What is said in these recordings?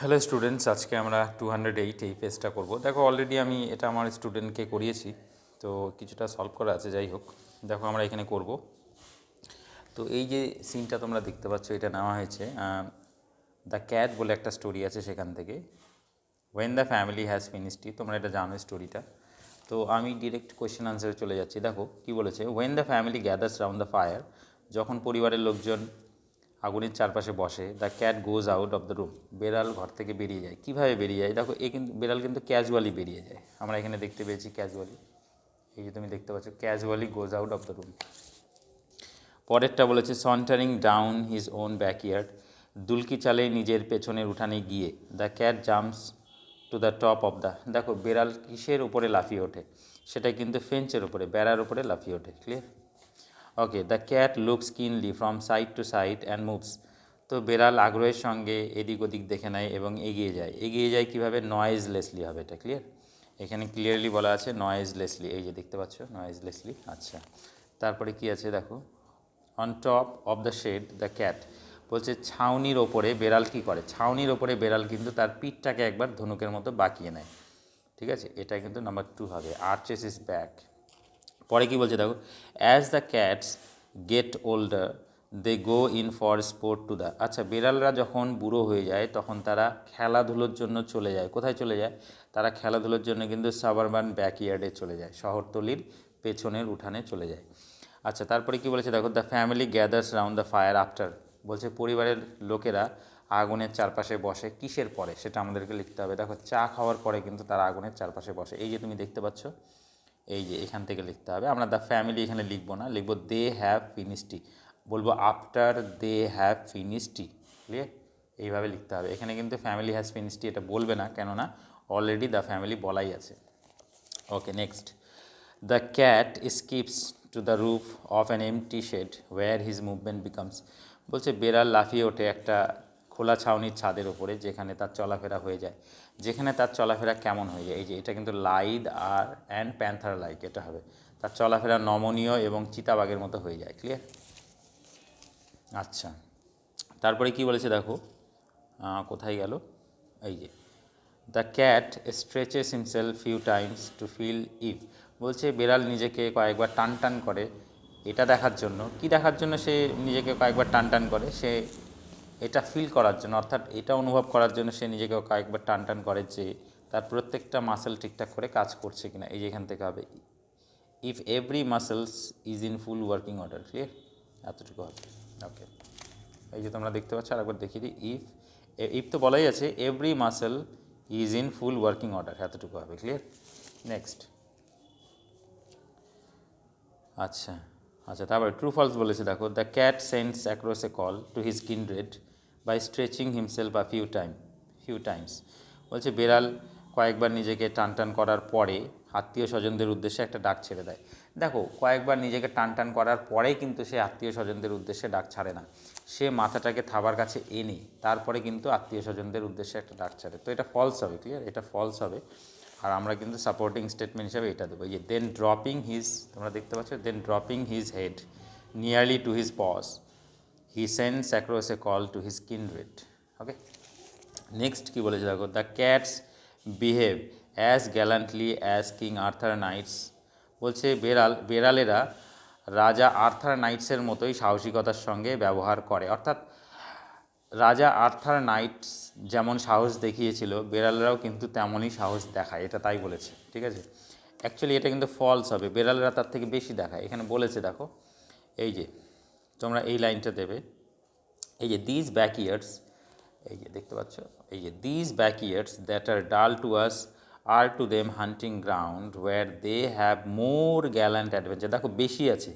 Hello students, আজকে আমরা 208 এই পেজটা করব। দেখো অলরেডি আমি এটা আমার স্টুডেন্টকে করিয়েছি, তো কিছুটা সলভ করা আছে। যাই হোক, দেখো আমরা এখানে করব। তো এই যে সিনটা তোমরা দেখতে পাচ্ছ, এটা নেওয়া হয়েছে দ্য ক্যাট বলে একটা স্টোরি আছে সেখান থেকে। When the family has finished, তোমরা এটা জানো স্টোরিটা। তো আমি ডিরেক্ট কোয়েশ্চেন আনসারে চলে যাচ্ছি। দেখো কি বলেছে, when the family gathers round the fire, যখন পরিবারের লোকজন আগুনের চারপাশে বসে, the cat goes out of the room, বেড়াল ঘর থেকে বেরিয়ে যায়। কীভাবে বেরিয়ে যায় দেখো, কিন্তু বেড়াল কিন্তু ক্যাজুয়ালি বেরিয়ে যায়। আমরা এখানে দেখতে পেয়েছি ক্যাজুয়ালি, এই যে তুমি দেখতে পাচ্ছ casually goes out of the room. পরেরটা বলেছে সন্টারিং ডাউন হিজ ওন ব্যাকইয়ার্ড, দুলকি চালে নিজের পেছনের উঠানে গিয়ে, the cat jumps to the top of the, দেখো বেড়াল কিসের উপরে লাফিয়ে ওঠে, সেটা কিন্তু ফেঞ্চের উপরে, বেড়ার উপরে লাফিয়ে ওঠে। Clear? Okay, the cat looks keenly from side to side and moves, তো বেড়াল আগ্রহের সঙ্গে এদিক ওদিক দেখে নেয় এবং এগিয়ে যায়। এগিয়ে যায় কীভাবে? নয়েজলেসলি হবে এটা। ক্লিয়ার? এখানে ক্লিয়ারলি বলা আছে নয়েজলেসলি, এই যে দেখতে পাচ্ছ নয়েজলেসলি। আচ্ছা, তারপরে কি আছে দেখো, on top of the shed the cat, বলছে ছাউনির ওপরে বেড়াল কী করে, ছাউনির ওপরে বেড়াল কিন্তু তার পিঠটাকে একবার ধনুকের মতো বাঁকিয়ে নেয়। ঠিক আছে, এটা কিন্তু নাম্বার 2 হবে, আর্চেস ইজ ব্যাক। পরে কি বলছে দেখো, as the cats get older they go in for sport to the, আচ্ছা বিড়ালরা যখন বুড়ো হয়ে যায় তখন তারা খেলাধুলোর জন্য চলে যায়। কোথায় চলে যায়? তারা খেলাধুলোর জন্য কিন্তু সাবারবান ব্যাকইয়ার্ডে চলে যায়, শহরতলির পেছনের উঠানে চলে যায়। আচ্ছা, তারপরে কি বলেছে দেখো, the family gathers round the fire after, বলছে পরিবারের লোকেরা আগুনের চারপাশে বসে কিসের পরে, সেটা আমাদেরকে লিখতে হবে। দেখো চা খাওয়ার পরে কিন্তু তারা আগুনের চারপাশে বসে, এই যে তুমি দেখতে পাচ্ছ, এই যে এখান থেকে লিখতে হবে। আমরা দ্য ফ্যামিলি এখানে লিখবো না, লিখবো দে হ্যাভ ফিনিশড, বলবো after they have finished. Clear? এইভাবে লিখতে হবে। এখানে কিন্তু ফ্যামিলি হ্যাজ ফিনিশড এটা বলবে না, কেননা অলরেডি দ্য ফ্যামিলি বলাই আছে। Okay, next, the cat skips to the roof of an empty shed where his movement becomes, বলছে বেড়াল লাফিয়ে ওঠে একটা খোলা ছাউনির ছাদের ওপরে, যেখানে তার চলাফেরা হয়ে যায়। যেখানে তার চলাফেরা কেমন হয়ে যায়, এই যে এটা কিন্তু লাইদ আর অ্যান্ড প্যান্থার লাইক, এটা হবে তার চলাফেরা নমনীয় এবং চিতাবাঘের মতো হয়ে যায়। ক্লিয়ার? আচ্ছা, তারপরে কি বলেছে দেখো, কোথায় গেল, এই যে the cat stretches himself few times to feel if, বলছে বেড়াল নিজেকে কয়েকবার টান টান করে এটা দেখার জন্য। কি দেখার জন্য সে নিজেকে কয়েকবার টান টান করে? সে এটা ফিল করার জন্য, অর্থাৎ এটা অনুভব করার জন্য সে নিজেকে কয়েকবার টান টান করে যে তার প্রত্যেকটা মাসেল ঠিকঠাক করে কাজ করছে কিনা। এই যে এখান থেকে হবে if every muscles is in full working order. Clear? এতটুকু হবে। ওকে, এই যে তোমরা দেখতে পাচ্ছ, আরেকবার দেখিয়ে দিই, ইফ তো বলাই আছে, every muscle is in full working order, এতটুকু হবে। ক্লিয়ার? নেক্সট, আচ্ছা আচ্ছা, তারপরে ট্রু ফলস বলেছে দেখো, the cat sends across a call to his kindred by stretching himself a few times, বলছে বেড়াল কয়েকবার নিজেকে টান টান করার পরে আত্মীয় স্বজনদের উদ্দেশ্যে একটা ডাক ছেড়ে দেয়। দেখো কয়েকবার নিজেকে টান টান করার পরেই কিন্তু সে আত্মীয় স্বজনদের উদ্দেশ্যে ডাক ছাড়ে না, সে মাথাটাকে থাবার কাছে এনে তারপরে কিন্তু আত্মীয় স্বজনদের উদ্দেশ্যে একটা ডাক ছাড়ে। তো এটা ফলস হবে। ক্লিয়ার? এটা ফলস হবে। আর আমরা কিন্তু সাপোর্টিং স্টেটমেন্ট হিসাবে এটা দেবো, এই যে দেন ড্রপিং হিজ, তোমরা দেখতে পাচ্ছ, then dropping his head nearly to his paws he sends across a call to his kindred. Okay, next কী বলেছে দেখো, the cats behave as gallantly as King Arthur knights, বলছে বেড়ালেরা রাজা আর্থার নাইটসের মতোই সাহসিকতার সঙ্গে ব্যবহার করে। অর্থাৎ রাজা আর্থার নাইটস যেমন সাহস দেখিয়েছিল, বেড়ালরাও কিন্তু তেমনই সাহস দেখায়, এটা তাই বলেছে। ঠিক আছে, অ্যাকচুয়ালি এটা কিন্তু ফলস হবে, বেড়ালরা তার থেকে বেশি দেখায়। এখানে বলেছে দেখো, এই যে তোমরা এই লাইনটা দেবে, এই যে দিস ব্যাকইয়ার্ডস, এই যে দেখতে পাচ্ছ, এই যে this ব্যাকইয়ার্ডস that are dull to us are to them hunting ground where they have more gallant adventure, দেখো বেশি আছে,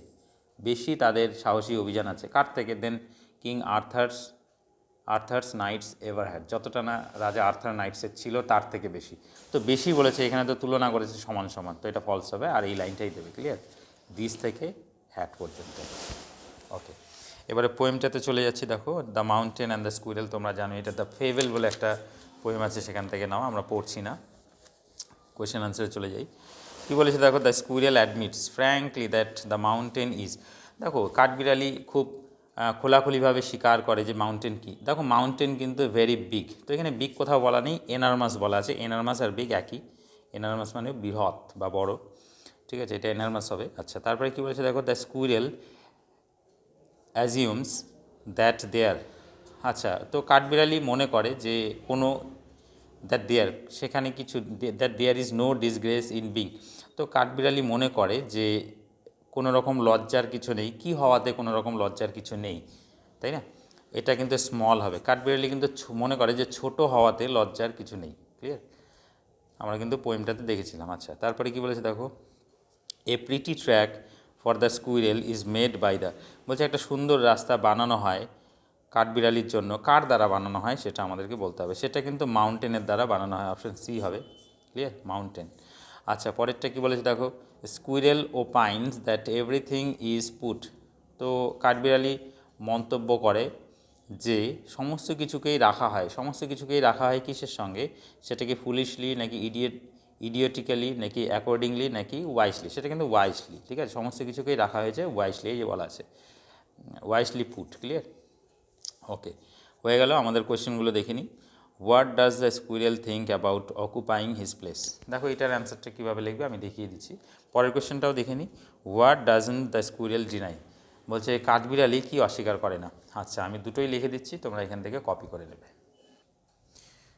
বেশি তাদের সাহসী অভিযান আছে কার থেকে? Than King Arthur's knights ever had, যতটা না রাজা আর্থার নাইটসের ছিল তার থেকে বেশি। তো বেশি বলেছে, এখানে তো তুলনা করেছে সমান সমান, তো এটা ফলস হবে। আর এই লাইনটাই দেবে। ক্লিয়ার? দিস থেকে হ্যাট পর্যন্ত। ওকে, এবারে পোয়েমটাতে চলে যাচ্ছি। দেখো the mountain and the squirrel, তোমরা জানো এটা দ্য ফেভেল বলে একটা পোয়েম আছে, সেখান থেকে নাও, আমরা পড়ছি না, কোয়েশ্চেন আনসারে চলে যাই। কী বলেছে দেখো, the squirrel admits frankly that the mountain is, দেখো কাঠবিড়ালি খুব খোলাখুলিভাবে স্বীকার করে যে মাউন্টেন কি। দেখো মাউন্টেন কিন্তু ভেরি বিগ, তো এখানে বিগ কোথাও বলা নেই, এনারমাস বলা আছে। এনারমাস আর বিগ একই, এনারমাস মানে বৃহৎ বা বড়, ঠিক আছে, এটা এনারমাস হবে। আচ্ছা, তারপরে কী বলেছে দেখো, দ্য স্কুইরেল অ্যাজিউমস দ্যাট দেয়ার। আচ্ছা, তো কাঠবিড়ালি মনে করে যে কোনো দ্যাট দেয়ার, সেখানে কিছু, that there is no disgrace in being. তো কাঠবিড়ালি মনে করে যে কোনো রকম লজ্জার কিছু নেই, কি হওয়াতে কোনো রকম লজ্জার কিছু নেই, তাই না? এটা কিন্তু স্মল হবে। কাঠবিড়ালি কিন্তু মনে করে যে ছোট হওয়াতে লজ্জার কিছু নেই। ক্লিয়ার? আমরা কিন্তু পোয়েমটাতে দেখেছিলাম। আচ্ছা, তারপরে কি বলেছে দেখো, a pretty track for the squirrel is made by the. বলছে একটা সুন্দর রাস্তা বানানো হয় কাঠবিড়ালির জন্য, কার দ্বারা বানানো হয় সেটা আমাদেরকে বলতে হবে। সেটা কিন্তু মাউন্টেনের দ্বারা বানানো হয়, অপশন সি হবে। ক্লিয়ার? মাউন্টেন। আচ্ছা, পরেরটা কী বলেছে দেখো, squirrel opines that everything is put. তো কাঠবিড়ালি মন্তব্য করে যে সমস্ত কিছুকেই রাখা হয়, সমস্ত কিছুকেই রাখা হয় কিসের সঙ্গে, সেটাকে ফুলিশলি নাকি ইডিওটিক্যালি নাকি অ্যাকর্ডিংলি নাকি ওয়াইসলি। সেটা কিন্তু ওয়াইসলি, ঠিক আছে, সমস্ত কিছুকেই রাখা হয়েছে ওয়াইসলি, এই যে বলা আছে ওয়াইসলি পুট। ক্লিয়ার? ওকে, হয়ে গেল। আমাদের কোয়েশ্চেনগুলো দেখে নিই। What does the squirrel think about occupying his place. দেখো এটার অ্যান্সারটা কীভাবে লিখবে আমি দেখিয়ে দিচ্ছি। পরের কোয়েশ্চেনটাও দেখে নিই। What doesn't the squirrel deny. বলছে কাঠবিড়ালি কি অস্বীকার করে না। আচ্ছা, আমি দুটোই লিখে দিচ্ছি, তোমরা এখান থেকে কপি করে নেবে।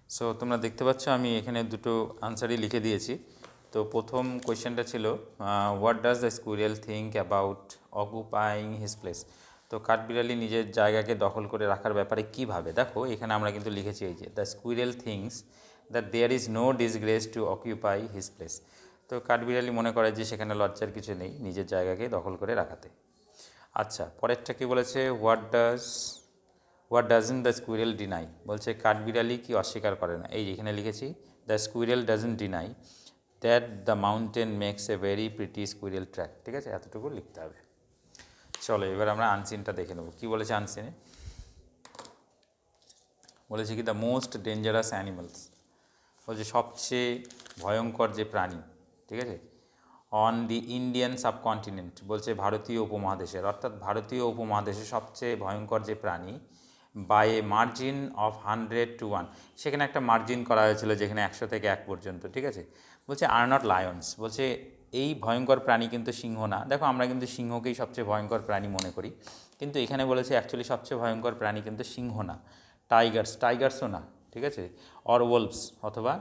সো তোমরা দেখতে পাচ্ছ আমি এখানে দুটো আনসারই লিখে দিয়েছি। তো প্রথম কোয়েশ্চেনটা ছিল what does the squirrel think about occupying his place. তো কাঠবিড়ালি নিজের জায়গাকে দখল করে রাখার ব্যাপারে কী ভাবে। দেখো এখানে আমরা কিন্তু লিখেছি এই যে the squirrel thinks that there is no disgrace to occupy his place. তো কাঠবিড়ালি মনে করে যে সেখানে লজ্জার কিছু নেই নিজের জায়গাকে দখল করে রাখাতে। আচ্ছা, পরেরটা কী বলেছে, what doesn't the squirrel deny. বলছে কাঠবিড়ালি কি অস্বীকার করে না। এই এখানে লিখেছি the squirrel doesn't deny that the mountain makes a very pretty squirrel track. ঠিক আছে, এতটুকু লিখতে হবে। চলো এবার আমরা আনসিনটা দেখে নেব। কী বলেছে আনসিনে, বলেছে কি দ্য মোস্ট ডেঞ্জারাস অ্যানিমালস। বলছে সবচেয়ে ভয়ঙ্কর যে প্রাণী, ঠিক আছে, অন দি ইন্ডিয়ান সাবকন্টিনেন্ট। বলছে ভারতীয় উপমহাদেশের, অর্থাৎ ভারতীয় উপমহাদেশে সবচেয়ে ভয়ঙ্কর যে প্রাণী, বাই এ মার্জিন অফ 100-1। সেখানে একটা মার্জিন করা হয়েছিল যেখানে 100 থেকে 1 পর্যন্ত, ঠিক আছে। বলছে আর নট লায়ন্স। বলছে এই ভয়ঙ্কর প্রাণী কিন্তু সিংহ না। দেখো আমরা কিন্তু সিংহকেই সবচেয়ে ভয়ঙ্কর প্রাণী মনে করি, কিন্তু এখানে বলেছে অ্যাকচুয়ালি সবচেয়ে ভয়ঙ্কর প্রাণী কিন্তু সিংহ না, টাইগার্সও না, ঠিক আছে, অর ওলভস, অথবা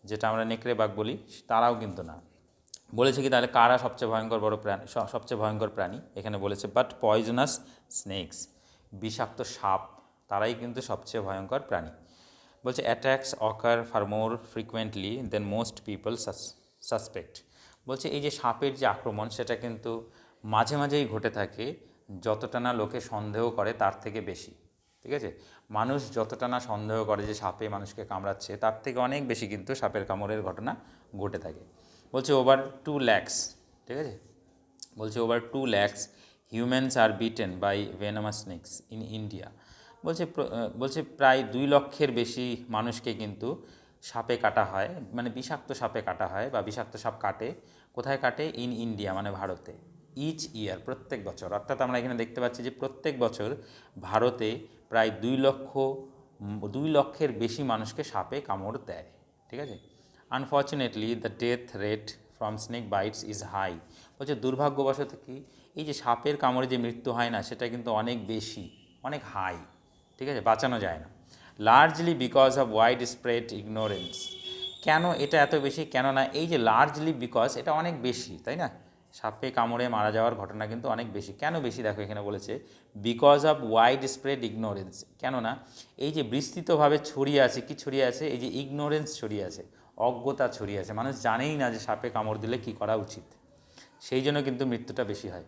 যেটা আমরা নেকড়ে বাঘ বলি তারাও কিন্তু না। বলেছে কি তাহলে কারা সবচেয়ে ভয়ঙ্কর বড় প্রাণী, সবচেয়ে ভয়ঙ্কর প্রাণী। এখানে বলেছে বাট পয়জনাস স্নেকস, বিষাক্ত সাপ, তারাই কিন্তু সবচেয়ে ভয়ঙ্কর প্রাণী। বলছে অ্যাট্যাকস অকার ফার মোর ফ্রিকুয়েন্টলি দেন মোস্ট পিপল সাসপেক্ট। বলছে এই যে সাপের যে আক্রমণ সেটা কিন্তু মাঝে মাঝেই ঘটে থাকে, যতটা না লোকে সন্দেহ করে তার থেকে বেশি, ঠিক আছে। মানুষ যতটা না সন্দেহ করে যে সাপে মানুষকে কামড়াচ্ছে, তার থেকে অনেক বেশি কিন্তু সাপের কামড়ের ঘটনা ঘটে থাকে। বলছে ওভার 2 lakhs, ঠিক আছে, বলছে over 2 lakhs humans are bitten by venomous snakes in India. বলছে প্রায় 2 লক্ষের বেশি মানুষকে কিন্তু সাপে কাটা হয়, মানে বিষাক্ত সাপে কাটা হয় বা বিষাক্ত সাপ কাটে। কোথায় কাটে? ইন ইন্ডিয়া, মানে ভারতে। ইচ ইয়ার, প্রত্যেক বছর। অর্থাৎ আমরা এখানে দেখতে পাচ্ছি যে প্রত্যেক বছর ভারতে প্রায় 2 লক্ষের বেশি মানুষকে সাপে কামড় দেয়, ঠিক আছে। Unfortunately the death rate from snake bites is high. বলছে দুর্ভাগ্যবশত কি এই যে সাপের কামড়ে যে মৃত্যু হয় না, সেটা কিন্তু অনেক বেশি, অনেক হাই, ঠিক আছে, বাঁচানো যায় না। Largely because of wide spread ignorance. কেন এটা এত বেশি? কেননা এই যে লার্জলি বিকজ, এটা অনেক বেশি, তাই না, সাপে কামড়ে মারা যাওয়ার ঘটনা কিন্তু অনেক বেশি। কেন বেশি? দেখো এখানে বলেছে because of wide spread ignorance. কেননা এই যে বিস্তৃতভাবে ছড়িয়ে আছে, কি ছড়িয়ে আছে? এই যে ইগনোরেন্স ছড়িয়ে আছে, অজ্ঞতা ছড়িয়ে আছে, মানুষ জানেই না যে সাপে কামড় দিলে কী করা উচিত, সেই জন্য কিন্তু মৃত্যুটা বেশি হয়।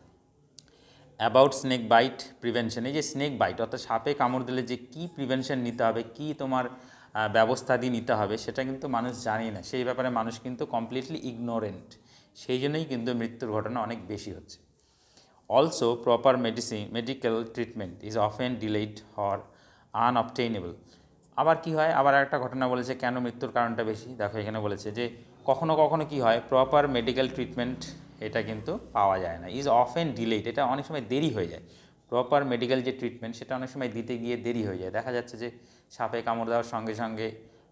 অ্যাবাউট স্নেক বাইট প্রিভেনশন, এই যে স্নেক বাইট অর্থাৎ সাপে কামড় দিলে যে কী প্রিভেনশন নিতে হবে, কী তোমার ব্যবস্থাদি নিতে হবে, সেটা কিন্তু মানুষ জানেই না, সেই ব্যাপারে মানুষ কিন্তু কমপ্লিটলি ইগনোরেন্ট, সেই জন্যই কিন্তু মৃত্যুর ঘটনা অনেক বেশি হচ্ছে। Also proper medical treatment is often delayed or unobtainable. আবার কি হয়, আবার একটা ঘটনা বলেছে কেন মৃত্যুর কারণটা বেশি। দেখো এখানে বলেছে যে কখনো কখনো কি হয়, প্রপার মেডিকেল ট্রিটমেন্ট এটা কিন্তু পাওয়া যায় না, ইজ অফেন ডিলেড, এটা অনেক সময় দেরি হয়ে যায়। প্রপার মেডিকেল যে ট্রিটমেন্ট সেটা অনেক সময় দিতে গিয়ে দেরি হয়ে যায়। দেখা যাচ্ছে যে সাপে কামড় দেওয়ার সঙ্গে সঙ্গে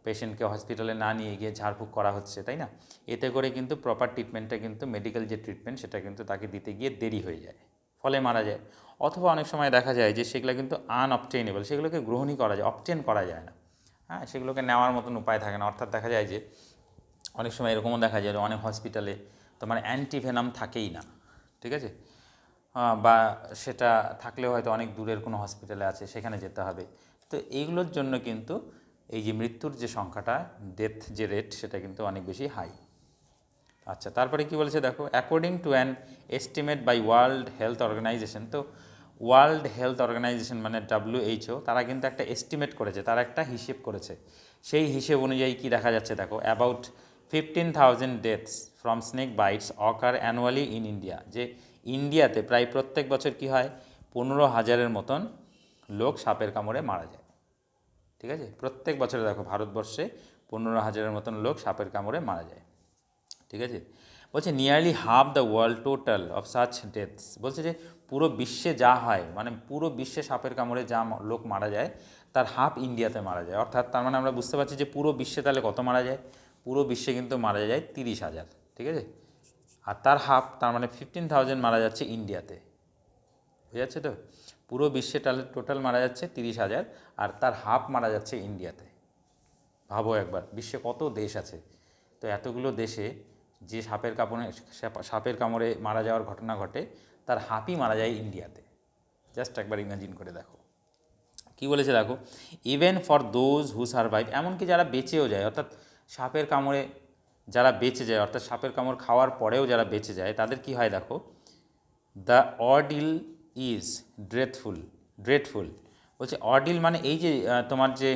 পেশেন্টকে হসপিটালে না নিয়ে গিয়ে ঝাড়ফুঁক করা হচ্ছে, তাই না? এতে করে কিন্তু প্রপার ট্রিটমেন্টটা কিন্তু মেডিকেল যে ট্রিটমেন্ট সেটা কিন্তু তাকে দিতে গিয়ে দেরি হয়ে যায়, ফলে মারা যায়। অথবা অনেক সময় দেখা যায় যে সেগুলো কিন্তু আনঅবটেইনেবল, সেগুলোকে গ্রহণই করা যায়, অবটেন করা যায় না। হ্যাঁ, সেগুলোকে নেওয়ার মতন উপায় থাকে না। অর্থাৎ দেখা যায় যে অনেক সময় এরকমও দেখা যায় যে অনেক হসপিটালে তোমার অ্যান্টিভেনাম থাকেই না, ঠিক আছে? বা সেটা থাকলেও হয়তো অনেক দূরের কোনো হসপিটালে আছে, সেখানে যেতে হবে। তো এইগুলোর জন্য কিন্তু এই যে মৃত্যুর যে সংখ্যাটা, ডেথ যে রেট, সেটা কিন্তু অনেক বেশি হাই। আচ্ছা, তারপরে কি বলেছে দেখো, according to an estimate by World Health Organization. তো ওয়ার্ল্ড হেলথ অর্গানাইজেশন মানে WHO, তারা কিন্তু একটা এস্টিমেট করেছে, তারা একটা হিসেব করেছে। সেই হিসেব অনুযায়ী কি দেখা যাচ্ছে দেখো, about 15,000 deaths from snake bites occur annually in India. যে ইন্ডিয়াতে প্রায় প্রত্যেক বছর কি হয়, 15,000-এর মতন লোক সাপের কামড়ে মারা যায়। ঠিক আছে, প্রত্যেক বছরে দেখো ভারতবর্ষে 15,000-এর মতন লোক সাপের কামড়ে মারা যায়। ঠিক আছে, বলছে nearly half the world total of such deaths. বলছে যে পুরো বিশ্বে যা হয়, মানে পুরো বিশ্বে সাপের কামড়ে যা লোক মারা যায় তার হাফ ইন্ডিয়াতে মারা যায়। অর্থাৎ তার মানে আমরা বুঝতে পারছি যে পুরো বিশ্বে তাহলে কত মারা যায়, পুরো বিশ্বে কিন্তু মারা যায় 30,000। ঠিক আছে, আর তার হাফ, তার মানে 15,000 মারা যাচ্ছে ইন্ডিয়াতে। বুঝে যাচ্ছে তো? পুরো বিশ্বে টোটাল মারা যাচ্ছে 30,000, আর তার হাফ মারা যাচ্ছে ইন্ডিয়াতে। ভাবো একবার, বিশ্বে কত দেশ আছে, তো এতগুলো দেশে যে সাপের কামড়ে মারা যাওয়ার ঘটনা ঘটে, তার হাফই মারা যায় ইন্ডিয়াতে। জাস্ট একবার ইমাজিন করে দেখো। কি বলেছে দেখো, even for those who survive, এমনকি যারা বেঁচেও যায়, অর্থাৎ সাপের কামড়ে যারা বেঁচে যায়, অর্থাৎ সাপের কামড় খাওয়ার পরেও যারা বেঁচে যায়, তাদের কি হয় দেখো, দ্য অর্ডিল ইজ ড্রেডফুল। বলছে অর্ডিল মানে এই যে তোমার যে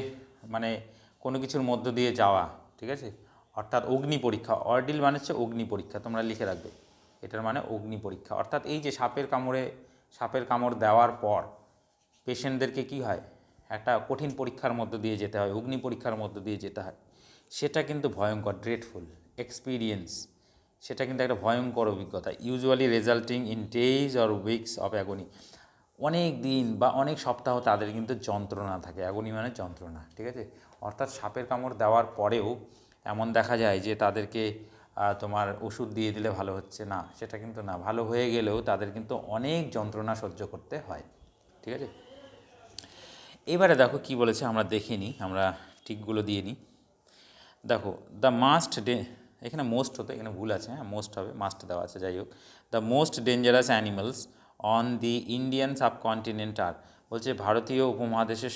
মানে কোনো কিছুর মধ্য দিয়ে যাওয়া, ঠিক আছে, অর্থাৎ অগ্নি পরীক্ষা। অর্ডিল মানে হচ্ছে অগ্নি পরীক্ষা, তোমরা লিখে রাখবে, এটার মানে অগ্নি পরীক্ষা। অর্থাৎ এই যে সাপের কামড় দেওয়ার পর পেশেন্টদেরকে কি হয়, একটা কঠিন পরীক্ষার মধ্য দিয়ে যেতে হয়, অগ্নি পরীক্ষার মধ্য দিয়ে যেতে হয়। সেটা কিন্তু ভয়ঙ্কর, ড্রেডফুল এক্সপিরিয়েন্স। সেটা কিন্তু একটা ভয়ঙ্কর অভিজ্ঞতা। Usually resulting in days or weeks of অ্যাগনি। অনেক দিন বা অনেক সপ্তাহ তাদের কিন্তু যন্ত্রণা থাকে। অ্যাগনি মানে যন্ত্রণা, ঠিক আছে? অর্থাৎ সাপের কামড় দেওয়ার পরেও এমন দেখা যায় যে তাদেরকে তোমার ওষুধ দিয়ে দিলে ভালো হচ্ছে না, সেটা কিন্তু না। ভালো হয়ে গেলেও তাদের কিন্তু অনেক যন্ত্রণা সহ্য করতে হয়। ঠিক আছে, এবারে দেখো কি বলেছে, আমরা দেখে নিই, আমরা টিকগুলো দিয়ে নিই। দেখো, দ্য মাস্ট এখানে মোস্ট হতো, এখানে ভুল আছে, হ্যাঁ মোস্ট হবে, মাস্ট দেওয়া আছে, যাই হোক। The most dangerous animals on the Indian subcontinent are. বলছে ভারতীয় উপমহাদেশের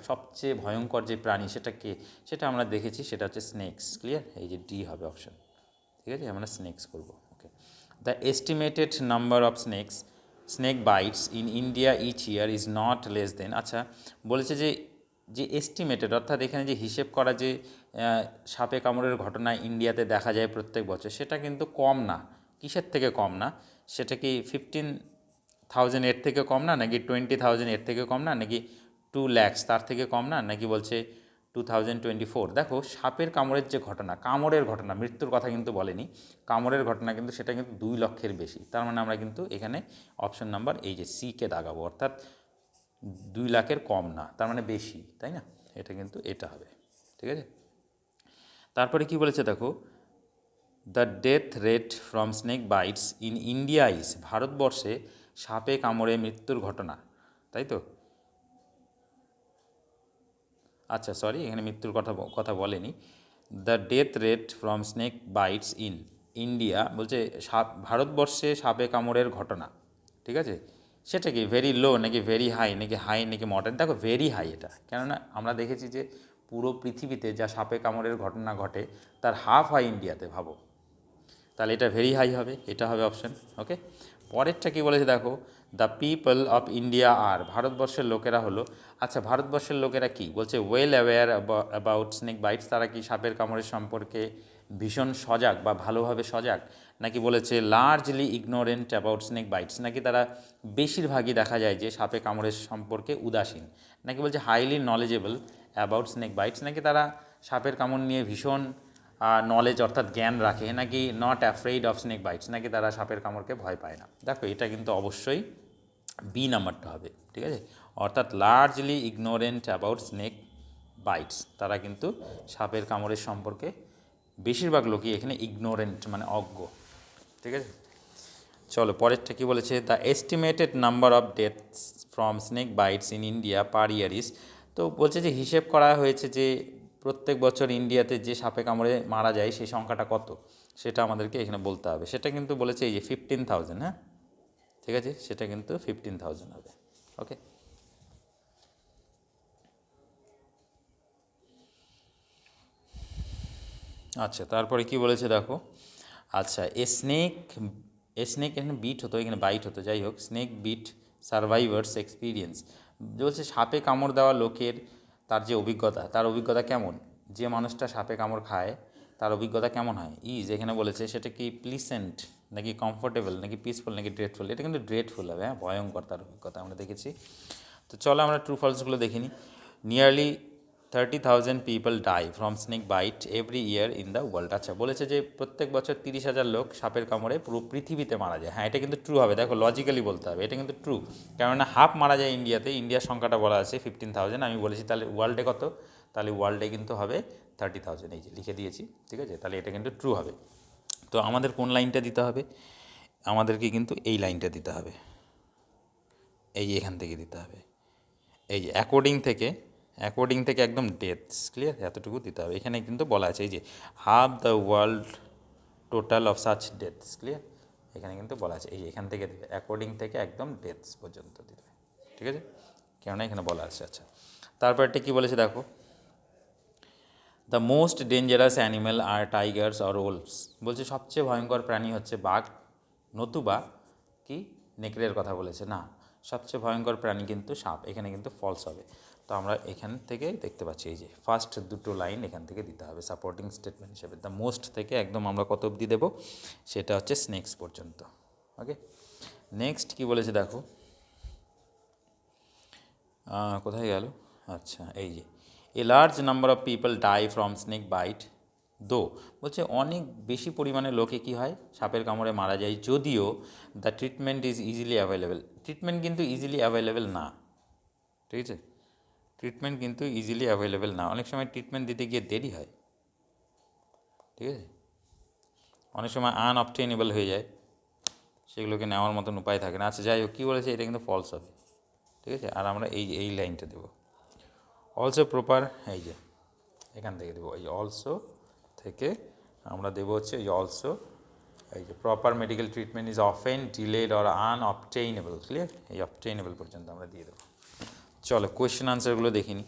সবচেয়ে ভয়ঙ্কর যে প্রাণী সেটা কে, সেটা আমরা দেখেছি, সেটা হচ্ছে স্নেকস। ক্লিয়ার? এই যে ডি হবে অপশন। ঠিক আছে, আমরা স্নেকস করবো। Okay, the estimated number of snake bites in India each year is not less than. আচ্ছা, বলেছে যে যে এস্টিমেটেড, অর্থাৎ এখানে যে হিসেব করা যে সাপে কামড়ের ঘটনা ইন্ডিয়াতে দেখা যায় প্রত্যেক বছর, সেটা কিন্তু কম না। কিসের থেকে কম না? সেটা কি 15,000 এর থেকে কম না, নাকি 20,000 এর থেকে কম না, নাকি 2 lakhs তার থেকে কম না, নাকি বলছে 2024? দেখো, সাপের কামড়ের যে ঘটনা, কামড়ের ঘটনা, মৃত্যুর কথা কিন্তু বলেনি, কামড়ের ঘটনা কিন্তু সেটা কিন্তু 2 লক্ষের বেশি। তার মানে আমরা কিন্তু এখানে অপশন নাম্বার এই যে সিকে দাগাবো, অর্থাৎ 2 লাখের কম না, তার মানে বেশি, তাই না? এটা কিন্তু এটা হবে। ঠিক আছে, তারপরে কি বলেছে দেখো, the death rate from snake bites in India is, ভারতবর্ষে সাপে কামড়ে মৃত্যুর ঘটনা, তাই তো? আচ্ছা সরি, এখানে মৃত্যুর কথা বলেনি। The death rate from snake bites in India, বলছে ভারতবর্ষে সাপে কামড়ের ঘটনা, ঠিক আছে, সেটা কি ভেরি লো নাকি ভেরি হাই, নাকি হাই নাকি মডারেট? দেখো ভেরি হাই এটা, কেননা আমরা দেখেছি যে পুরো পৃথিবীতে যা সাপে কামড়ের ঘটনা ঘটে তার হাফ হয় ইন্ডিয়াতে। ভাবো, তাহলে এটা ভেরি হাই হবে, এটা হবে অপশন। ওকে, পরেরটা কী বলেছে দেখো, the people of India are, ভারতবর্ষের লোকেরা হলো। আচ্ছা, ভারতবর্ষের লোকেরা কি বলছে, well aware about snake bites, তারা কি সাপের কামড়ের সম্পর্কে ভীষণ সজাগ বা ভালোভাবে সজাগ, নাকি বলেছে largely ignorant about snake bites, নাকি তারা বেশিরভাগই দেখা যায় যে সাপে কামড়ের সম্পর্কে উদাসীন, নাকি বলছে highly knowledgeable about snake bites, নাকি তারা সাপের কামড় নিয়ে ভীষণ নলেজ অর্থাৎ জ্ঞান রাখে, নাকি not afraid of snake bites, নাকি তারা সাপের কামড়কে ভয় পায় না। দেখো, এটা কিন্তু অবশ্যই বি নাম্বারটা হবে, ঠিক আছে। অর্থাৎ largely ignorant about snake bites, তারা কিন্তু সাপের কামড়ের সম্পর্কে বেশিরভাগ লোকই এখানে ইগনোরেন্ট মানে অজ্ঞ, ঠিক আছে। চলো পরেরটা কী বলেছে, the estimated number of deaths from snake bites in India per year is, তো বলছে যে হিসেব করা হয়েছে যে প্রত্যেক বছর ইন্ডিয়াতে যে সাপে কামড়ে মারা যায় সেই সংখ্যাটা কত, সেটা আমাদেরকে এখানে বলতে হবে। সেটা কিন্তু বলেছে এই যে 15,000, হ্যাঁ ঠিক আছে, সেটা কিন্তু 15,000 হবে। ওকে, আচ্ছা তারপরে কি বলেছে দেখো, আচ্ছা স্নেক এখানে বিট হতো, এখানে বাইট হতো, যাই হোক, স্নেক বিট সার্ভাইভার্স এক্সপিরিয়েন্স বলছে সাপে কামড় দেওয়া লোকের তার যে অভিজ্ঞতা, তার অভিজ্ঞতা কেমন, যে মানুষটা সাপে কামড় খায় তার অভিজ্ঞতা কেমন হয়, এখানে বলেছে সেটা কি প্লিসেন্ট নাকি কমফোর্টেবল নাকি পিসফুল নাকি ড্রেডফুল, এটা কিন্তু ড্রেডফুল হবে, হ্যাঁ ভয়ঙ্কর তার অভিজ্ঞতা আমরা দেখেছি। তো চলো আমরা ট্রু ফলসগুলো দেখিনি। Nearly 30,000 people die from snake bite every year in the world. আচ্ছা বলেছে যে প্রত্যেক বছর 30,000 লোক সাপের কামড়ে পুরো পৃথিবীতে মারা যায়, হ্যাঁ এটা কিন্তু ট্রু হবে, দেখো লজিক্যালি বলতে হবে, এটা কিন্তু ট্রু, কেননা হাফ মারা যায় ইন্ডিয়াতে, ইন্ডিয়ার সংখ্যাটা বলা আছে 15,000, আমি বলেছি তাহলে ওয়ার্ল্ডে কত, তাহলে ওয়ার্ল্ডে কিন্তু হবে 30,000, এই যে লিখে দিয়েছি, ঠিক আছে, তাহলে এটা কিন্তু ট্রু হবে। তো আমাদের কোন লাইনটা দিতে হবে, আমাদেরকে কিন্তু এই লাইনটা দিতে হবে, এই এখান থেকে দিতে হবে, এই যে অ্যাকর্ডিং থেকে একদম ডেথস, ক্লিয়ার, এতটুকু দিতে হবে। এখানে কিন্তু বলা আছে এই যে half the world total of such deaths, clear, এখানে কিন্তু বলা আছে এই যে এখান থেকে দেবে অ্যাকর্ডিং থেকে একদম ডেথস পর্যন্ত দিবে, ঠিক আছে, কেননা এখানে বলা আছে। আচ্ছা তারপরটা কী বলেছে দেখো, the most dangerous animal are tigers or wolves, বলছে সবচেয়ে ভয়ঙ্কর প্রাণী হচ্ছে বাঘ, নতুবা কি নেকড়ের কথা বলেছে, না সবচেয়ে ভয়ঙ্কর প্রাণী কিন্তু সাপ, এখানে কিন্তু ফলস হবে। তো আমরা এখান থেকে দেখতে পাচ্ছি এই যে ফার্স্ট দুটো লাইন এখান থেকে দিতে হবে সাপোর্টিং স্টেটমেন্ট হিসেবে, দ্য মোস্ট থেকে একদম আমরা কত অবধি দেবো, সেটা হচ্ছে স্নেক্স পর্যন্ত। ওকে, নেক্সট কি বলেছে দেখো, কোথায় গেল, আচ্ছা এই যে a large number of people die from snake bite though, বলছে অনেক বেশি পরিমাণে লোকে কী হয় সাপের কামড়ে মারা যায়, যদিও the treatment is easily available, treatment কিন্তু ইজিলি অ্যাভেলেবেল না, ঠিক আছে, ট্রিটমেন্ট কিন্তু ইজিলি অ্যাভেলেবেল না, অনেক সময় ট্রিটমেন্ট দিতে গিয়ে দেরি হয়, ঠিক আছে, অনেক সময় আনঅবটেনেবল হয়ে যায়, সেগুলোকে নেওয়ার মতন উপায় থাকে না। আচ্ছা যাই হোক, কী বলেছে এটা কিন্তু ফলস হবে, ঠিক আছে, আর আমরা এই লাইনটা দেবো অলসো প্রপার, এই যে এখান থেকে দেবো এই অলসো থেকে আমরা দেবো হচ্ছে এই অলসো, এই যে proper medical treatment is often delayed or unobtainable, clear, এই অবটেইনেবল পর্যন্ত আমরা দিয়ে দেবো। চলো কোয়েশ্চেন আনসারগুলো দেখিনি।